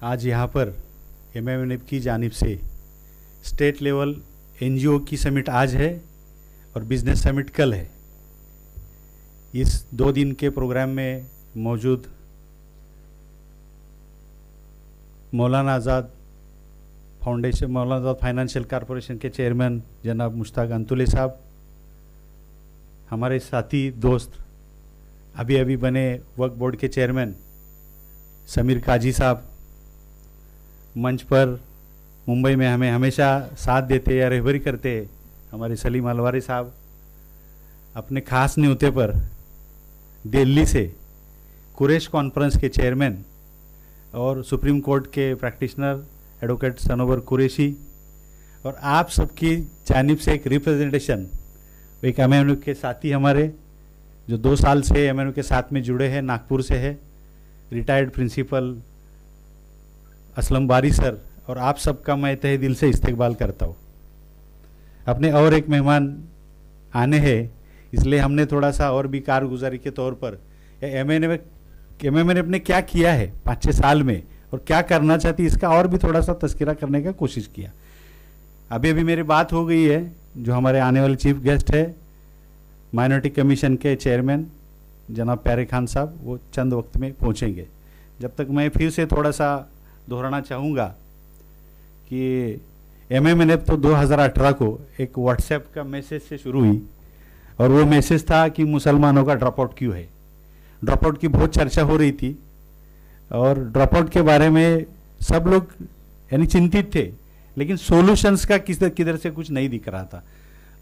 आज यहाँ पर MMNF की जानिब से स्टेट लेवल NGO की समिट आज है और बिजनेस समिट कल है। इस 2 दिन के प्रोग्राम में मौजूद मौलाना आज़ाद फाउंडेशन, मौलाना आज़ाद फाइनेंशियल कॉरपोरेशन के चेयरमैन जनाब मुश्ताक अंतुले साहब, हमारे साथी दोस्त अभी अभी बने वक्फ बोर्ड के चेयरमैन समीर काजी साहब, मंच पर मुंबई में हमें हमेशा साथ देते या रहबरी करते हमारे सलीम अलवारी साहब, अपने खास न्योते पर दिल्ली से कुरैश कॉन्फ्रेंस के चेयरमैन और सुप्रीम कोर्ट के प्रैक्टिशनर एडवोकेट सनोवर कुरैशी, और आप सबकी जानिब से एक रिप्रेजेंटेशन, एक MMNF के साथी हमारे जो 2 साल से MMNF के साथ में जुड़े हैं, नागपुर से है, रिटायर्ड प्रिंसिपल असलम बारी सर, और आप सबका मैं तहे दिल से इस्तकबाल करता हूँ। अपने और एक मेहमान आने हैं, इसलिए हमने थोड़ा सा और भी कारगुजारी के तौर पर MMNF ने क्या किया है 5-6 साल में और क्या करना चाहती है, इसका और भी थोड़ा सा तस्करा करने का कोशिश किया। अभी अभी मेरी बात हो गई है, जो हमारे आने वाले चीफ गेस्ट है माइनॉरिटी कमीशन के चेयरमैन जनाब प्यारे खान साहब, वो चंद वक्त में पहुंचेंगे। जब तक मैं फिर से थोड़ा सा दोहराना चाहूँगा कि MMNF तो 2018 को एक व्हाट्सएप का मैसेज से शुरू हुई, और वो मैसेज था कि मुसलमानों का ड्रॉप आउट क्यों है। ड्रॉप आउट की बहुत चर्चा हो रही थी और ड्रॉप आउट के बारे में सब लोग यानी चिंतित थे, लेकिन सॉल्यूशंस का किधर से कुछ नहीं दिख रहा था।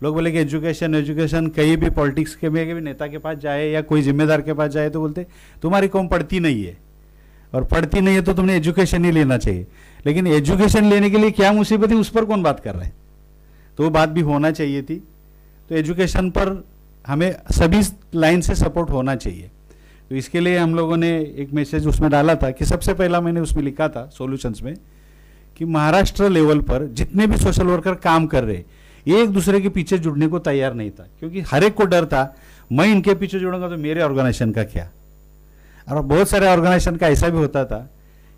लोग बोले कि एजुकेशन कहीं भी पॉलिटिक्स के भी नेता के पास जाए या कोई जिम्मेदार के पास जाए तो बोलते तुम्हारी कौम पढ़ती नहीं है, और पढ़ती नहीं है तो तुमने एजुकेशन ही लेना चाहिए। लेकिन एजुकेशन लेने के लिए क्या मुसीबत है, उस पर कौन बात कर रहा है, तो वो बात भी होना चाहिए थी। तो एजुकेशन पर हमें सभी लाइन से सपोर्ट होना चाहिए। तो इसके लिए हम लोगों ने एक मैसेज उसमें डाला था कि सबसे पहला मैंने उसमें लिखा था सॉल्यूशंस में कि महाराष्ट्र लेवल पर जितने भी सोशल वर्कर काम कर रहे एक दूसरे के पीछे जुड़ने को तैयार नहीं था, क्योंकि हर एक को डर था मैं इनके पीछे जुड़ूंगा तो मेरे ऑर्गेनाइजेशन का क्या। और बहुत सारे ऑर्गेनाइजेशन का ऐसा भी होता था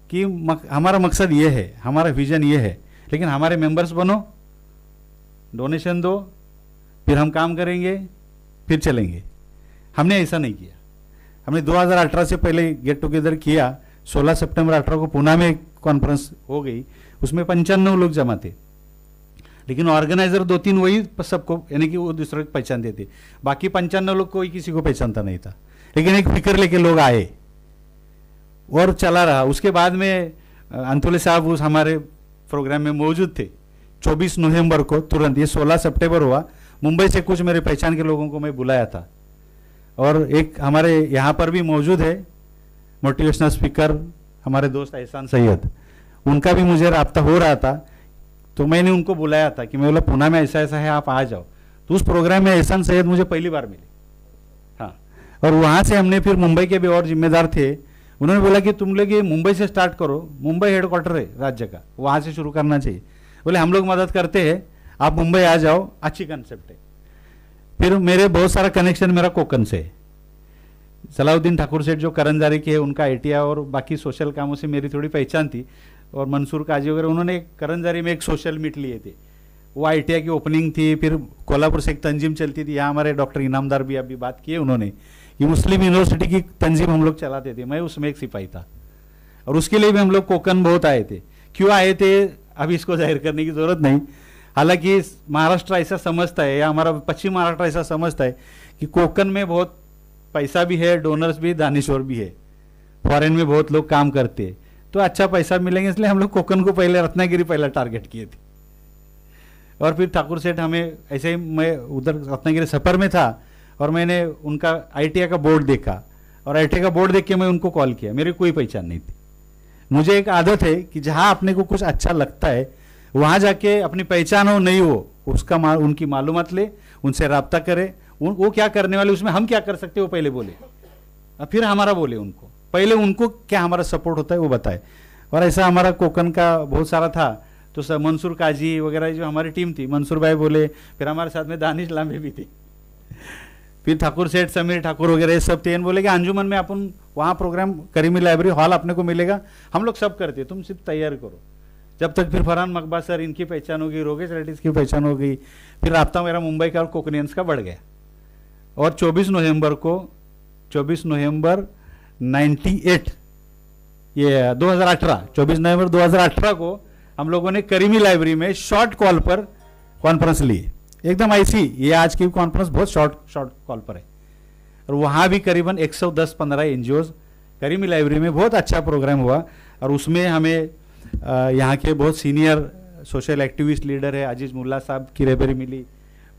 कि हमारा मकसद ये है, हमारा विजन ये है, लेकिन हमारे मेंबर्स बनो, डोनेशन दो, फिर हम काम करेंगे, फिर चलेंगे। हमने ऐसा नहीं किया। हमने 2018 से पहले गेट टुगेदर किया। 16 सितंबर 18 को पुणे में कॉन्फ्रेंस हो गई, उसमें 95 लोग जमा थे, लेकिन ऑर्गेनाइजर 2-3 वही सबको यानी कि वो दूसरे को पहचानते थे, बाकी 95 लोग कोई किसी को पहचानता नहीं था। लेकिन एक फिक्र लेके लोग आए और चला रहा। उसके बाद में अंतुले साहब उस हमारे प्रोग्राम में मौजूद थे। 24 नवंबर को तुरंत, ये 16 सितंबर हुआ, मुंबई से कुछ मेरे पहचान के लोगों को मैं बुलाया था, और एक हमारे यहाँ पर भी मौजूद है मोटिवेशनल स्पीकर हमारे दोस्त एहसान सैयद, उनका भी मुझे राब्ता हो रहा था। तो मैंने उनको बुलाया था कि मैं बोला पुणे में ऐसा ऐसा है, आप आ जाओ। तो उस प्रोग्राम में एहसान सैयद मुझे पहली बार मिले। हाँ, और वहाँ से हमने फिर मुंबई के भी और जिम्मेदार थे, उन्होंने बोला कि तुम लोग ये मुंबई से स्टार्ट करो, मुंबई हेडक्वार्टर है राज्य का, वहाँ से शुरू करना चाहिए। बोले हम लोग मदद करते हैं, आप मुंबई आ जाओ, अच्छी कंसेप्ट है। फिर मेरे बहुत सारा कनेक्शन मेरा कोकन से है। सलाउद्दीन ठाकुर सेठ जो करंजारी के है, उनका ITI और बाकी सोशल कामों से मेरी थोड़ी पहचान थी, और मंसूर काजी वगैरह, उन्होंने करंजारी में एक सोशल मीट लिए थे, वो ITI की ओपनिंग थी। फिर कोल्हापुर से एक तंजीम चलती थी, यहाँ हमारे डॉक्टर इनामदार भी अभी बात की है उन्होंने, कि मुस्लिम यूनिवर्सिटी की तंजीम हम लोग चलाते थे, मैं उसमें एक सिपाही था, और उसके लिए भी हम लोग कोकन बहुत आए थे। क्यों आए थे अभी इसको जाहिर करने की जरूरत नहीं, हालांकि महाराष्ट्र ऐसा समझता है या हमारा पश्चिम महाराष्ट्र ऐसा समझता है कि कोकन में बहुत पैसा भी है, डोनर्स भी, दानिश्वर भी है, फॉरेन में बहुत लोग काम करते हैं, तो अच्छा पैसा मिलेंगे, इसलिए हम लोग कोकन को पहले, रत्नागिरी पहला टारगेट किए थे। और फिर ठाकुर सेठ हमें ऐसे ही, मैं उधर रत्नागिरी सफर में था और मैंने उनका ITI का बोर्ड देखा, और ITI का बोर्ड देख के मैं उनको कॉल किया, मेरी कोई पहचान नहीं थी। मुझे एक आदत है कि जहाँ अपने को कुछ अच्छा लगता है वहाँ जाके अपनी पहचान हो नहीं हो उसका उनकी मालूमात ले, उनसे रब्ता करे, वो क्या करने वाले, उसमें हम क्या कर सकते हैं वो पहले बोले, और फिर हमारा बोले उनको, पहले उनको क्या हमारा सपोर्ट होता है वो बताए। और ऐसा हमारा कोकन का बहुत सारा था। तो सर मंसूर काजी वगैरह जो हमारी टीम थी, मंसूर भाई बोले, फिर हमारे साथ में दानिश लांबे भी थे। फिर ठाकुर सेठ, समीर ठाकुर वगैरह सब थे, बोले कि अंजुमन में अपन वहाँ प्रोग्राम करीमी लाइब्रेरी हॉल अपने को मिलेगा, हम लोग सब करते, तुम सिर्फ तैयार करो। जब तक फिर फरहान मकबा सर इनकी पहचान होगी, रोगेश रेड्डीज की पहचान हो गई, फिर राब्ता मेरा मुंबई का और कोकनियंस का बढ़ गया। और 24 नवंबर 98 ये 2018 24 नवंबर 2018 को हम लोगों ने करीमी लाइब्रेरी में शॉर्ट कॉल पर कॉन्फ्रेंस ली, एकदम ऐसी, ये आज की कॉन्फ्रेंस बहुत शॉर्ट कॉल पर है। और वहाँ भी करीबन 110-15 एनजीओ करीमी लाइब्रेरी में बहुत अच्छा प्रोग्राम हुआ। और उसमें हमें यहाँ के बहुत सीनियर सोशल एक्टिविस्ट लीडर है, अजीज मुल्ला साहब की लाइब्रेरी मिली,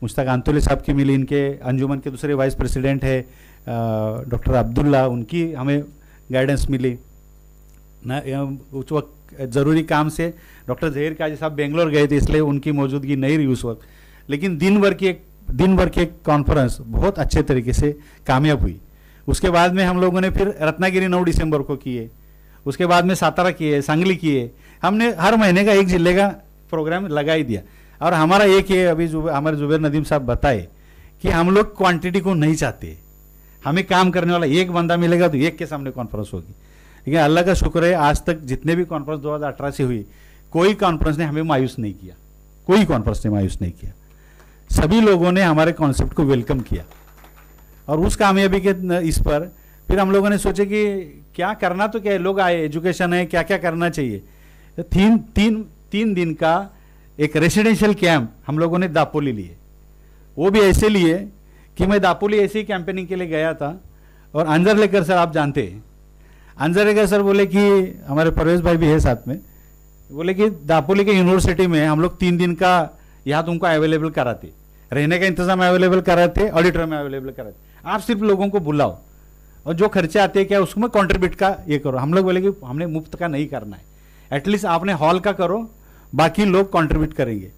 मुश्ताक अंतुली साहब की मिली, इनके अंजुमन के दूसरे वाइस प्रेसिडेंट है डॉक्टर अब्दुल्ला, उनकी हमें गाइडेंस मिली ना। उस वक्त ज़रूरी काम से डॉक्टर जहीर काजी साहब बेंगलोर गए थे, इसलिए उनकी मौजूदगी नहीं रही उस वक्त, लेकिन दिन भर की एक कॉन्फ्रेंस बहुत अच्छे तरीके से कामयाब हुई। उसके बाद में हम लोगों ने फिर रत्नागिरी 9 दिसंबर को किए, उसके बाद में सातारा किए, सांगली किए, हमने हर महीने का एक जिले का प्रोग्राम लगा ही दिया। और हमारा एक ये अभी हमारे जुबैर नदीम साहब बताए कि हम लोग क्वांटिटी को नहीं चाहते, हमें काम करने वाला एक बंदा मिलेगा तो एक के सामने कॉन्फ्रेंस होगी। लेकिन अल्लाह का शुक्र है, आज तक जितने भी कॉन्फ्रेंस 2018 से हुई, कोई कॉन्फ्रेंस ने हमें मायूस नहीं किया, कोई कॉन्फ्रेंस ने मायूस नहीं किया। सभी लोगों ने हमारे कॉन्सेप्ट को वेलकम किया। और उस कामयाबी के इस पर फिर हम लोगों ने सोचे कि क्या करना, तो क्या है, लोग आए, एजुकेशन है, क्या क्या करना चाहिए। तीन दिन का एक रेसिडेंशियल कैंप हम लोगों ने दापोली लिए, वो भी ऐसे लिए कि मैं दापोली ऐसे ही कैंपेनिंग के लिए गया था। और अंजरलेकर सर आप जानते हैं, अंजरलेकर सर बोले कि हमारे परवेज भाई भी है साथ में, बोले कि दापोली के यूनिवर्सिटी में हम लोग 3 दिन का यहाँ तुमको अवेलेबल कराते, रहने का इंतजाम अवेलेबल कराते, ऑडिटोरियम में अवेलेबल कराते, आप सिर्फ लोगों को बुलाओ और जो खर्चे आते हैं क्या उसको में कॉन्ट्रीब्यूट का ये करो। हम लोग बोले कि हमने मुफ्त का नहीं करना है, एटलीस्ट आपने हॉल का करो, बाकी लोग कॉन्ट्रीब्यूट करेंगे।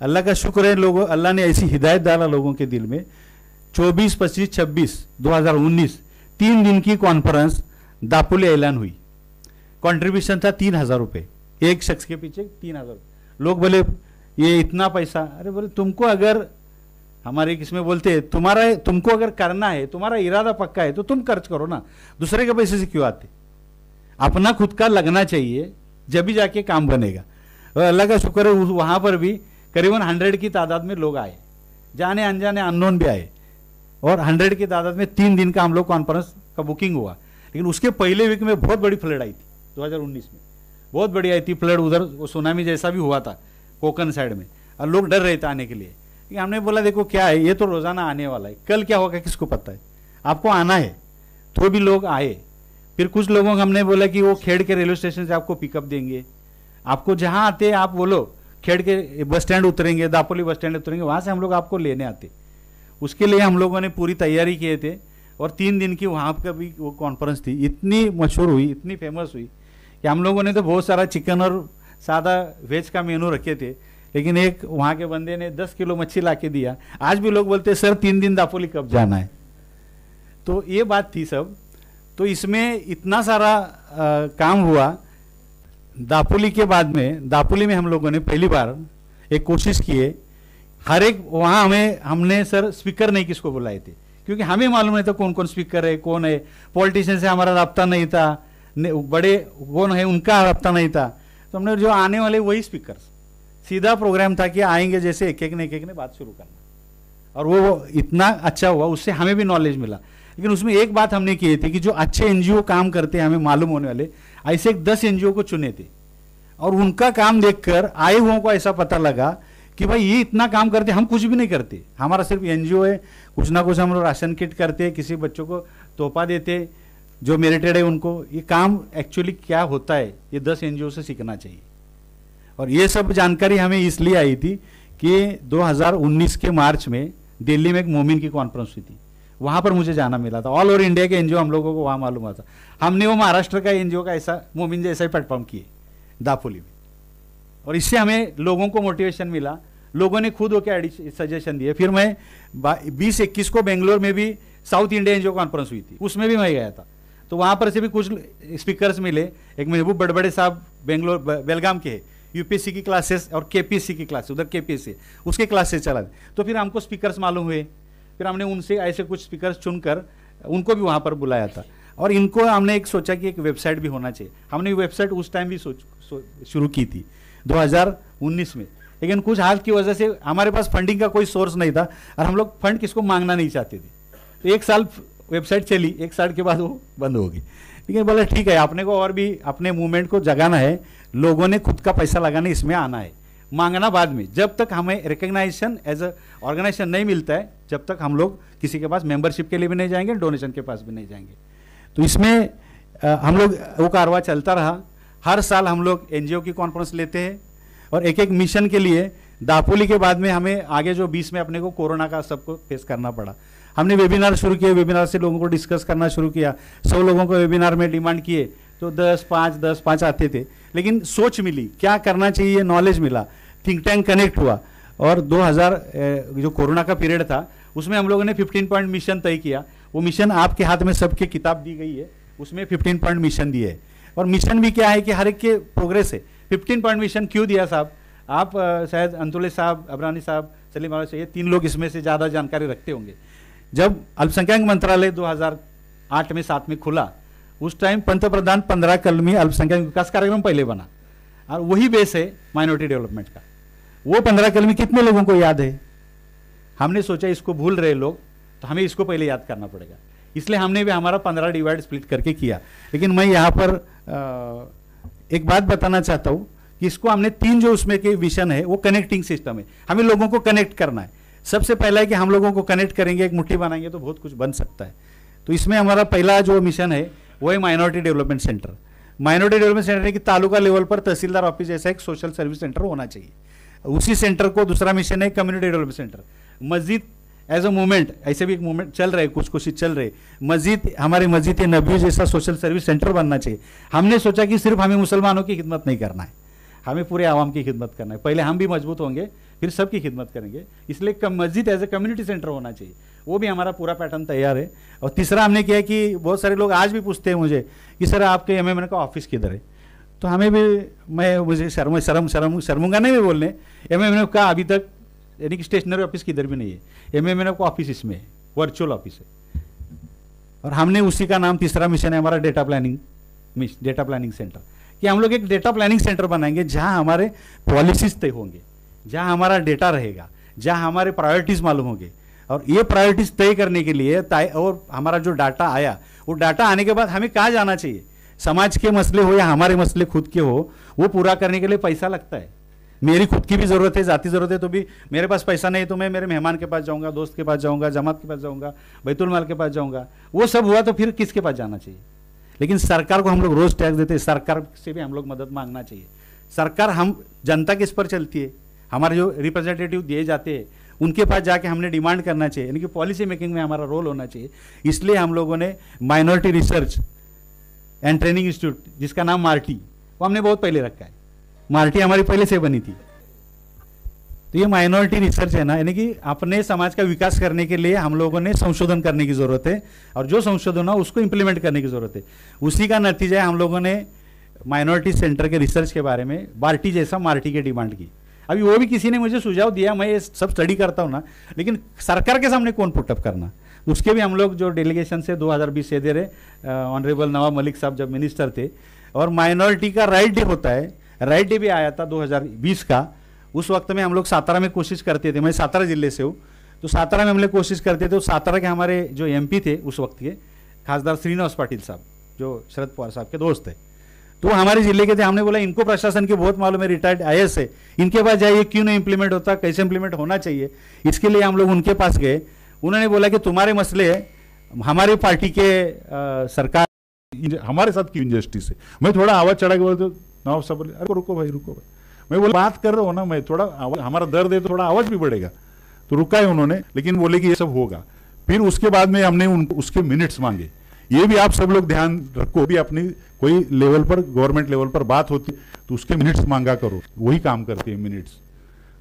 अल्लाह का शुक्र है, लोगों अल्लाह ने ऐसी हिदायत डाला लोगों के दिल में। 24, 25, 26, 2019 3 दिन की कॉन्फ्रेंस दापोली ऐलान हुई। कंट्रीब्यूशन था 3000 रुपये, एक शख्स के पीछे 3000 रुपये। लोग बोले ये इतना पैसा, अरे बोले तुमको अगर हमारे किसमें बोलते हैं, तुमको अगर करना है, तुम्हारा इरादा पक्का है तो तुम खर्च करो ना, दूसरे के पैसे से क्यों आते, अपना खुद का लगना चाहिए, जब भी जाके काम बनेगा। और अल्लाह का शुक्र है वहाँ पर भी करीबन 100 की तादाद में लोग आए, जाने अनजाने अननोन भी आए, और 100 की तादाद में 3 दिन का हम लोग कॉन्फ्रेंस का बुकिंग हुआ। लेकिन उसके पहले वीक में बहुत बड़ी फ्लड आई थी, 2019 में बहुत बड़ी आई थी फ्लड, उधर वो सुनामी जैसा भी हुआ था कोकन साइड में, और लोग डर रहे थे आने के लिए। हमने बोला देखो क्या है, ये तो रोजाना आने वाला है, कल क्या होगा किसको पता है, आपको आना है। तो भी लोग आए। फिर कुछ लोगों को हमने बोला कि वो खेड़ के रेलवे स्टेशन से आपको पिकअप देंगे, आपको जहाँ आते आप बोलो, खेड़ के बस स्टैंड उतरेंगे, दापोली बस स्टैंड उतरेंगे, वहाँ से हम लोग आपको लेने आते। उसके लिए हम लोगों ने पूरी तैयारी किए थे। और 3 दिन की वहाँ पर भी वो कॉन्फ्रेंस थी, इतनी मशहूर हुई, इतनी फेमस हुई कि हम लोगों ने तो बहुत सारा चिकन और सादा वेज का मेनू रखे थे, लेकिन एक वहाँ के बंदे ने 10 किलो मच्छी ला के दिया। आज भी लोग बोलते हैं सर 3 दिन दापोली कब जाना है। तो ये बात थी सब। तो इसमें इतना सारा काम हुआ। दापोली के बाद में, दापोली में हम लोगों ने पहली बार एक कोशिश किए, हर एक वहाँ हमने सर स्पीकर नहीं किसको बुलाए थे, क्योंकि हमें मालूम नहीं था कौन कौन स्पीकर है, कौन है, पॉलिटिशियन से हमारा रब्ता नहीं था, बड़े कौन है उनका रब्ता नहीं था। तो हमने जो आने वाले वही स्पीकर, सीधा प्रोग्राम था कि आएंगे जैसे एक एक ने बात शुरू करना। और वो इतना अच्छा हुआ, उससे हमें भी नॉलेज मिला। लेकिन उसमें एक बात हमने की थी कि जो अच्छे एनजीओ काम करते हैं हमें मालूम होने वाले, ऐसे 10 एनजीओ को चुने थे। और उनका काम देखकर आए हुओं को ऐसा पता लगा कि भाई ये इतना काम करते, हम कुछ भी नहीं करते, हमारा सिर्फ एनजीओ है, कुछ ना कुछ हम लोग राशन किट करते, किसी बच्चों को तोहफा देते, जो मेरिटेड है उनको। ये काम एक्चुअली क्या होता है ये 10 एनजीओ से सीखना चाहिए। और ये सब जानकारी हमें इसलिए आई थी कि 2019 के मार्च में दिल्ली में एक मोमिन की कॉन्फ्रेंस हुई थी, वहाँ पर मुझे जाना मिला था। ऑल ओवर इंडिया के एनजीओ हम लोगों को वहाँ मालूम हुआ था। हमने वो महाराष्ट्र का एनजीओ का ऐसा मोमिन जैसा ही प्लेटफॉर्म किए दापोली में। और इससे हमें लोगों को मोटिवेशन मिला, लोगों ने खुद होकर सजेशन दिए। फिर मैं 20-21 को बेंगलोर में भी साउथ इंडिया एनजीओ कॉन्फ्रेंस हुई थी, उसमें भी मैं गया था। तो वहाँ पर से भी कुछ स्पीकर्स मिले। एक महबूब बड़बड़े साहब बेंगलोर बेलगाम के, यूपीएससी की क्लासेस और केपीएससी की क्लासेस, उधर केपीएससी उसके क्लासेस चला। तो फिर हमको स्पीकर्स मालूम हुए, फिर हमने उनसे ऐसे कुछ स्पीकर्स चुनकर उनको भी वहाँ पर बुलाया था। और इनको हमने एक सोचा कि एक वेबसाइट भी होना चाहिए। हमने वेबसाइट उस टाइम भी शुरू की थी 2019 में, लेकिन कुछ हाल की वजह से हमारे पास फंडिंग का कोई सोर्स नहीं था और हम लोग फंड किसको मांगना नहीं चाहते थे। तो 1 साल वेबसाइट चली, 1 साल के बाद वो बंद हो गई। लेकिन बोला ठीक है, अपने को और भी अपने मूवमेंट को जगाना है, लोगों ने खुद का पैसा लगाने इसमें आना है, मांगना बाद में। जब तक हमें रिकग्नाइजेशन एज अ ऑर्गेनाइजेशन नहीं मिलता है, जब तक हम लोग किसी के पास मेंबरशिप के लिए भी नहीं जाएंगे, डोनेशन के पास भी नहीं जाएंगे। तो इसमें हम लोग वो कारवा चलता रहा। हर साल हम लोग एनजीओ की कॉन्फ्रेंस लेते हैं और एक एक मिशन के लिए दापोली के बाद में हमें आगे जो 20 में अपने को कोरोना का सबको फेस करना पड़ा। हमने वेबिनार शुरू किए, वेबिनार से लोगों को डिस्कस करना शुरू किया। 100 लोगों को वेबिनार में डिमांड किए तो 10-5 आते थे, लेकिन सोच मिली क्या करना चाहिए, नॉलेज मिला, थिंक टैंक कनेक्ट हुआ। और 2000 जो कोरोना का पीरियड था उसमें हम लोगों ने 15 पॉइंट मिशन तय किया। वो मिशन आपके हाथ में सबके किताब दी गई है, उसमें 15 पॉइंट मिशन दिए है। और मिशन भी क्या है कि हर एक के प्रोग्रेस है। 15 पॉइंट मिशन क्यों दिया साहब, आप शायद अंतुले साहब, अबरानी साहब, सलीम वाला चाहिए, 3 लोग इसमें से ज़्यादा जानकारी रखते होंगे। जब अल्पसंख्यक मंत्रालय 2008 में 7 में खुला, उस टाइम पंतप्रधान 15 कलमी अल्पसंख्यक विकास कार्यक्रम पहले बना और वही बेस है माइनॉरिटी डेवलपमेंट का। वो 15 कलमी कितने लोगों को याद है? हमने सोचा इसको भूल रहे लोग, तो हमें इसको पहले याद करना पड़ेगा, इसलिए हमने भी हमारा 15 डिवाइड स्प्लिट करके किया। लेकिन मैं यहाँ पर एक बात बताना चाहता हूँ कि इसको हमने 3 जो उसमें के विजन है वो कनेक्टिंग सिस्टम है। हमें लोगों को कनेक्ट करना है। सबसे पहला है कि हम लोगों को कनेक्ट करेंगे, एक मुट्ठी बनाएंगे तो बहुत कुछ बन सकता है। तो इसमें हमारा पहला जो मिशन है वो है minority development centre. Minority development centre है कि तालुका लेवल पर तहसीलदार ऑफिस जैसा एक सोशल सर्विस सेंटर होना चाहिए। उसी सेंटर को दूसरा मिशन है कम्युनिटी डेवलपमेंट सेंटर। मस्जिद एज अ मूवमेंट, ऐसे भी एक मूवमेंट चल रहे, कुछ कोशिश चल रही, मस्जिद हमारे मस्जिद नबी जैसा सोशल सर्विस सेंटर बनना चाहिए। हमने सोचा कि सिर्फ हमें मुसलमानों की खिदमत नहीं करना है, हमें पूरे आवाम की खिदमत करना है। पहले हम भी मजबूत होंगे, फिर सबकी खिदमत करेंगे, इसलिए मस्जिद एज ए कम्युनिटी सेंटर होना चाहिए। वो भी हमारा पूरा पैटर्न तैयार है। और तीसरा हमने किया कि बहुत सारे लोग आज भी पूछते हैं मुझे कि सर आपके एमएमएन का ऑफिस किधर है, तो हमें भी मुझे शर्मूंगा नहीं मैं बोलने, एमएमएन का अभी तक यानी कि स्टेशनरी ऑफिस किधर भी नहीं है। एमएमएन का ऑफिस इसमें है, वर्चुअल ऑफिस है। और हमने उसी का नाम, तीसरा मिशन है हमारा डेटा प्लानिंग सेंटर, कि हम लोग एक डेटा प्लानिंग सेंटर बनाएंगे जहां हमारे पॉलिसीज तय होंगे, जहां हमारा डेटा रहेगा, जहां हमारे प्रायोरिटीज मालूम होंगे। और ये प्रायोरिटीज तय करने के लिए और हमारा जो डाटा आया, वो डाटा आने के बाद हमें कहाँ जाना चाहिए, समाज के मसले हो या हमारे मसले खुद के हो, वो पूरा करने के लिए पैसा लगता है। मेरी खुद की भी ज़रूरत है, जाती ज़रूरत है, तो भी मेरे पास पैसा नहीं तो मैं मेरे मेहमान के पास जाऊंगा, दोस्त के पास जाऊंगा, जमात के पास जाऊंगा, बैतुल माल के पास जाऊंगा। वो सब हुआ तो फिर किसके पास जाना चाहिए? लेकिन सरकार को हम लोग रोज टैक्स देते हैं, सरकार से भी हम लोग मदद मांगना चाहिए। सरकार, हम जनता किस पर चलती है, हमारे जो रिप्रेजेंटेटिव दिए जाते हैं उनके पास जाके हमने डिमांड करना चाहिए, यानी कि पॉलिसी मेकिंग में हमारा रोल होना चाहिए। इसलिए हम लोगों ने minority research and training institute, जिसका नाम मार्टी, वो हमने बहुत पहले रखा है। मार्टी हमारी पहले से बनी थी। तो ये माइनॉरिटी रिसर्च है ना, यानी कि अपने समाज का विकास करने के लिए हम लोगों ने संशोधन करने की जरूरत है, और जो संशोधन हो उसको इंप्लीमेंट करने की जरूरत है। उसी का नतीजा है हम लोगों ने माइनॉरिटी सेंटर के रिसर्च के बारे में बार्टी जैसा मार्टी की डिमांड की। अभी वो भी किसी ने मुझे सुझाव दिया, मैं ये सब स्टडी करता हूँ ना, लेकिन सरकार के सामने कौन पुटअप करना, उसके भी हम लोग जो डेलीगेशन से 2020 से दे रहे, ऑनरेबल नवाब मलिक साहब जब मिनिस्टर थे, और माइनॉरिटी का राइट डे होता है, राइट डे भी आया था 2020 का। उस वक्त में हम लोग सातारा में कोशिश करते थे, मैं सातारा जिले से हूँ, तो सातारा में हम लोग कोशिश करते थे। तो सातारा के हमारे जो एमपी थे उस वक्त के, खासदार श्रीनिवास पाटिल साहब, जो शरद पवार साहब के दोस्त थे, तो हमारे जिले के थे। हमने बोला इनको प्रशासन की बहुत मालूम है, रिटायर्ड आईएएस है, इनके पास जाइए, क्यों नहीं इंप्लीमेंट होता, कैसे इंप्लीमेंट होना चाहिए। इसके लिए हम लोग उनके पास गए। उन्होंने बोला कि तुम्हारे मसले है, हमारी पार्टी के सरकार हमारे साथ की इंजस्टिस है। मैं थोड़ा आवाज चढ़ा के बोलते, नवाब साहब बोले अरे रुको भाई, मैं बोला बात कर रहा हूँ ना, मैं थोड़ा हमारा दर्द है तो थोड़ा आवाज भी बढ़ेगा, तो रुका है उन्होंने, लेकिन बोले कि ये सब होगा। फिर उसके बाद में हमने उसके मिनट्स मांगे। ये भी आप सब लोग ध्यान रखो, भी अपनी कोई लेवल पर, गवर्नमेंट लेवल पर बात होती तो उसके मिनट्स मांगा करो, वही काम करते हैं मिनट्स।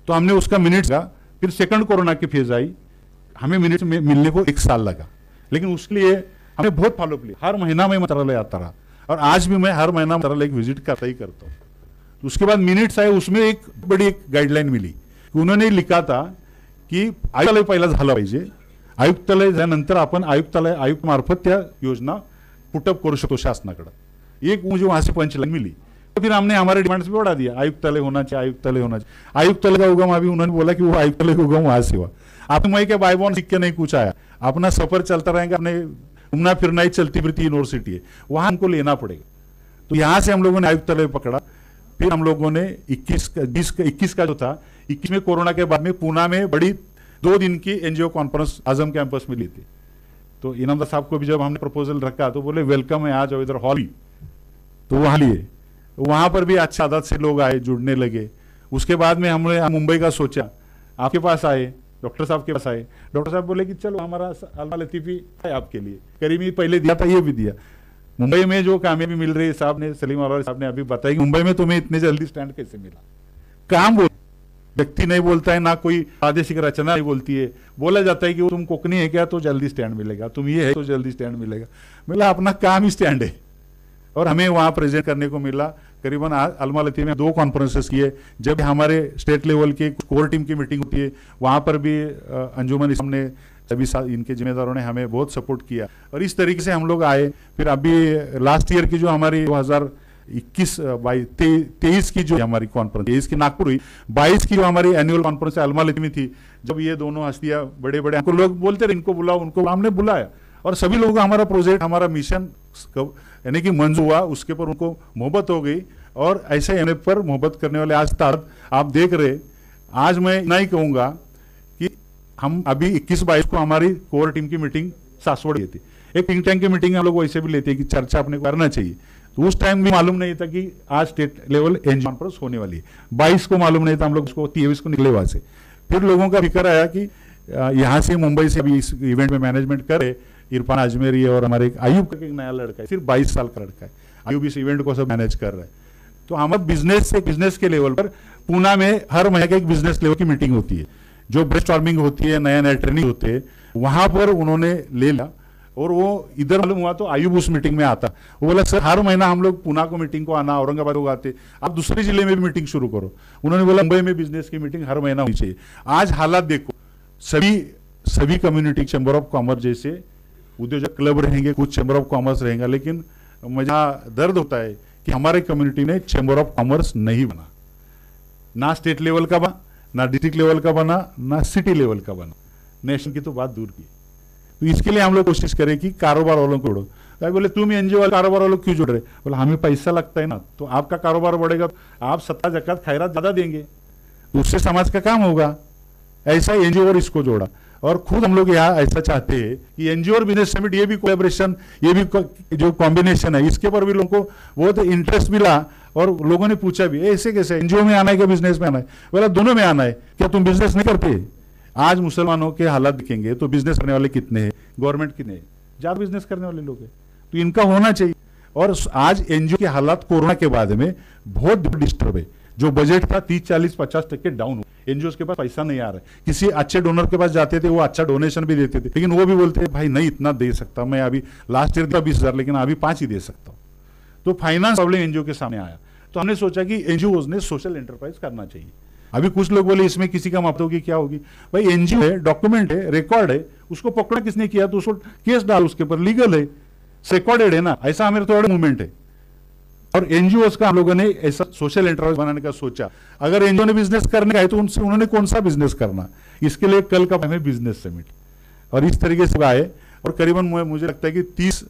तो हमने उसका मिनट्स का, फिर सेकंड कोरोना की फेज आई, हमें मिनट्स में मिलने को 1 साल लगा, लेकिन उसके लिए हमने बहुत फॉलोअप लिया। हर महीना में मंत्रालय आता रहा, और आज भी मैं हर महीना मंत्रालय एक विजिट करता ही करता हूँ। तो उसके बाद मिनट्स आए, उसमें एक बड़ी एक गाइडलाइन मिली, उन्होंने लिखा था की आयोगाला पहिला झाला पाहिजे आयुक्तालय झाल्यानंतर आपण आयुक्त मार्फत त्या योजना पुटअप करू शकतो शासनाकडे। एक मुझे वहां से पंचलाइन मिली, तो फिर हमने हमारे डिमांड्स पे बढ़ा दिया, आयुक्तालय होना चाहिए, आयुक्तालय होना चाहिए। आयुक्तालय का उगम अभी उन्होंने बोला कि वो आयुक्तालय का उगम वहां से हुआ। आप मैं क्या बाय बॉन्ड सीख के नहीं कुछ आया, अपना सफर चलता रहेगा, अपने घूमना फिरना ही चलती फिरती यूनिवर्सिटी है, वहां हमको लेना पड़ेगा। तो यहां से हम लोगों ने आयुक्तालय पकड़ा। फिर हम लोगों ने 21 का जो था, 21 में कोरोना के बाद में पूना में बड़ी 2 दिन की एनजीओ कॉन्फ्रेंस आजम कैंपस में ली थी। तो इनामदार साहब को भी जब हमने प्रपोजल रखा तो बोले वेलकम है, आ जाओ इधर हॉल, तो वहां लिए। वहां पर भी अच्छी आदत से लोग आए, जुड़ने लगे। उसके बाद में हमने मुंबई का सोचा, आपके पास आए, डॉक्टर साहब के पास आए। डॉक्टर साहब बोले कि चलो हमारा अल्मा लतीफी है आपके लिए, करीमी पहले दिया था, ये भी दिया। मुंबई में जो कामयाबी मिल रही है, साहब ने, सलीम अरवारी साहब ने अभी बताया कि मुंबई में तुम्हें इतने जल्दी स्टैंड कैसे मिला। काम बोल, व्यक्ति नहीं बोलता है, ना कोई प्रादेशिक रचना नहीं बोलती है, बोला जाता है कि वो तुम कोकनी है क्या तो जल्दी स्टैंड मिलेगा, तुम ये है तो जल्दी स्टैंड मिलेगा। बोला अपना काम ही स्टैंड है, और हमें वहां प्रेजेंट करने को मिला। करीबन अल्मा लतीफी में 2 कॉन्फ्रेंसेस किए। जब हमारे स्टेट लेवल के कोर टीम की मीटिंग होती है, वहां पर भी अंजुमन इस्लाम ने, सभी इनके जिम्मेदारों ने हमें बहुत सपोर्ट किया, और इस तरीके से हम लोग आए। फिर अभी लास्ट ईयर की जो हमारी 2023 की जो हमारी कॉन्फ्रेंस, 23 की नागपुर हुई, 22 की जो हमारी एनुअल कॉन्फ्रेंस अल्मा लतीफी में थी, जब ये दोनों हस्तियां बड़े बड़े, हमको लोग बोलते रहे इनको बुलाओ, उनको हमने बुलाया, और सभी लोगों को हमारा प्रोजेक्ट, हमारा मिशन यानी कि मंजूर हुआ, उसके पर उनको मोहब्बत हो गई। और ऐसे एमए पर मोहब्बत करने वाले आज तक आप देख रहे। आज मैं नहीं कहूंगा कि हम अभी 21-22 को हमारी कोर टीम की मीटिंग सासवड़ थी, एक थिंक टैंक की मीटिंग हम लोग वैसे भी लेते हैं कि चर्चा अपने को करना चाहिए। तो उस टाइम भी मालूम नहीं था कि आज स्टेट लेवल एनजीओ कॉन्फ्रेंस होने वाली है। 22 को मालूम नहीं था, हम लोग उसको 23 को निकले वहां से। फिर लोगों का फिक्र आया कि यहाँ से मुंबई से अभी इस इवेंट में मैनेजमेंट करे इरफान अजमेरी, और हमारे एक आयुब का एक नया लड़का है, सिर्फ 22 साल का लड़का है, आयुब इस इवेंट को सब मैनेज कर रहा है। तो हमारे बिजनेस के लेवल पर पूना में हर महीने एक बिजनेस लेवल की मीटिंग होती है, जो ब्रेनस्टॉर्मिंग होती है, नया नया ट्रेनिंग होते हैं, वहां पर उन्होंने ले लिया। और वो इधर मालूम हुआ तो आयुब उस मीटिंग में आता, वो बोला सर हर महीना हम लोग पूना को मीटिंग को आना, औरंगाबाद को आते, आप दूसरे जिले में भी मीटिंग शुरू करो। उन्होंने बोला मुंबई में बिजनेस की मीटिंग हर महीना होनी चाहिए। आज हालात देखो, सभी कम्युनिटी, चैम्बर ऑफ कॉमर्स जैसे उद्योजक क्लब रहेंगे, कुछ चैम्बर ऑफ कॉमर्स रहेंगे, लेकिन मुझे दर्द होता है कि हमारे कम्युनिटी ने चैम्बर ऑफ कॉमर्स नहीं बना, ना स्टेट लेवल का बना, ना डिस्ट्रिक्ट लेवल का बना, ना सिटी लेवल का बना, नेशन की तो बात दूर की। तो इसके लिए हम लोग कोशिश करें कि कारोबार वालों को जोड़ो। भाई बोले तुम एनजीओ वाले कारोबार वालों क्यों जोड़ रहे? बोले हमें पैसा लगता है ना, तो आपका कारोबार बढ़ेगा, आप सत्ता जकात खैरात ज्यादा देंगे, उससे समाज का काम होगा। ऐसा एनजीओ और इसको जोड़ा, और खुद हम लोग यहाँ ऐसा चाहते हैं कि एनजीओ और बिजनेस समिट, ये भी कोलैबोरेशन, ये भी जो कॉम्बिनेशन है, इसके पर भी लोगों को बहुत इंटरेस्ट मिला। और लोगों ने पूछा भी ऐसे कैसे एनजीओ में आना है क्या बिजनेस में आना है? बोला दोनों में आना है। क्या तुम बिजनेस नहीं करते? आज मुसलमानों के हालात देखेंगे तो बिजनेस करने वाले कितने हैं, गवर्नमेंट कितने हैं, ज्यादा बिजनेस करने वाले लोग हैं, तो इनका होना चाहिए। और आज एनजीओ के हालात कोरोना के बाद में बहुत डिस्टर्ब है। जो बजट था 30-40-50% डाउन, एनजीओ के पास पैसा नहीं आ रहा है। किसी अच्छे डोनर के पास जाते थे, वो अच्छा डोनेशन भी देते थे, लेकिन वो भी बोलते हैं भाई नहीं इतना दे सकता मैं, अभी लास्ट ईयर था 20,000, लेकिन अभी 5 ही दे सकता हूँ। तो फाइनेंस प्रॉब्लम एनजीओ के सामने आया, तो हमने सोचा कि एनजीओ ने सोशल एंटरप्राइज करना चाहिए। अभी कुछ लोग बोले इसमें किसी का मत होगी, क्या होगी? भाई एनजीओ है, डॉक्यूमेंट है, रिकॉर्ड है, उसको पकड़ा किसने किया तो उसको केस डाल, उसके ऊपर लीगल है, रिकॉर्डेड है ना। ऐसा हमारे थोड़ा मूवमेंट है, और एनजीओ का हम लोगों ने ऐसा सोशल एंटरप्राइज बनाने का सोचा। अगर एनजीओ ने बिजनेस करने का है तो उनसे उन्होंने कौन सा बिजनेस करना, इसके लिए कल का हमें बिजनेस समिट, और इस तरीके से आए। और करीबन मुझे लगता है कि 30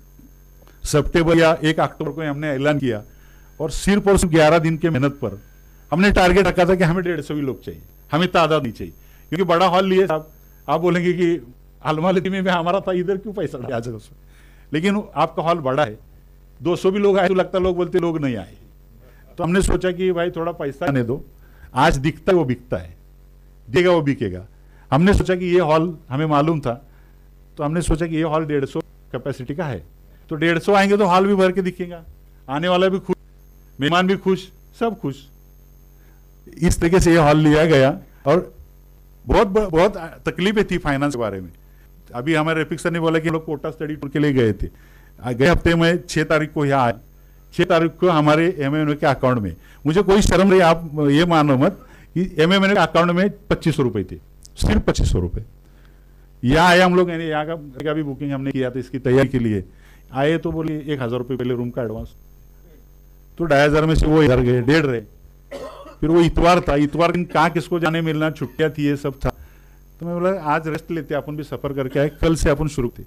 सितंबर या 1 अक्टूबर को हमने ऐलान किया, और सिर्फ और सिर्फ 11 दिन के मेहनत पर हमने टारगेट रखा था कि हमें 150 लोग चाहिए, हमें तादाद नहीं चाहिए, क्योंकि बड़ा हॉल लिए साहब। आप बोलेंगे कि अल्मा लतीफी में हमारा था, इधर क्यों पैसा डाला जाए उसमें, लेकिन आपका हॉल बड़ा है, 200 भी लोग आए तो लगता लोग बोलते लोग नहीं आए। तो हमने सोचा कि भाई थोड़ा पैसा आने दो, आज दिखता है वो बिकता है, देगा वो बिकेगा। हमने सोचा कि ये हॉल हमें मालूम था, तो हमने सोचा कि ये हॉल 150 कैपेसिटी का है, तो 150 आएंगे तो हॉल भी भर के दिखेगा, आने वाला भी खुश, मेहमान भी खुश, सब खुश। इस तरीके से ये हॉल लिया गया, और बहुत तकलीफें थी फाइनेंस के बारे में। अभी हमारे रफीक सर ने बोला कि हम लोग कोटा स्टडी टूर के लिए गए थे, गए हफ्ते में 6 तारीख को यहाँ आए, 6 तारीख को हमारे एमएमए के अकाउंट में, मुझे कोई शर्म नहीं, आप ये मानो मत कि एमएमए के अकाउंट में 2500 रुपए थे, सिर्फ 2500 रुपए। यहाँ आए हम लोग, यानी यहाँ का भी बुकिंग हमने किया था इसकी तैयारी के लिए। आए तो बोले 1,000 रुपये पहले रूम का एडवांस, तो 2,500 में से वो इधर गए, 1.5 रहे। फिर वो इतवार था, इतवार दिन कहाँ किसको जाने मिलना, छुट्टियाँ थी, ये सब था। तो मैं बोला आज रेस्ट लेते, अपन भी सफर करके आए, कल से अपन शुरू थे।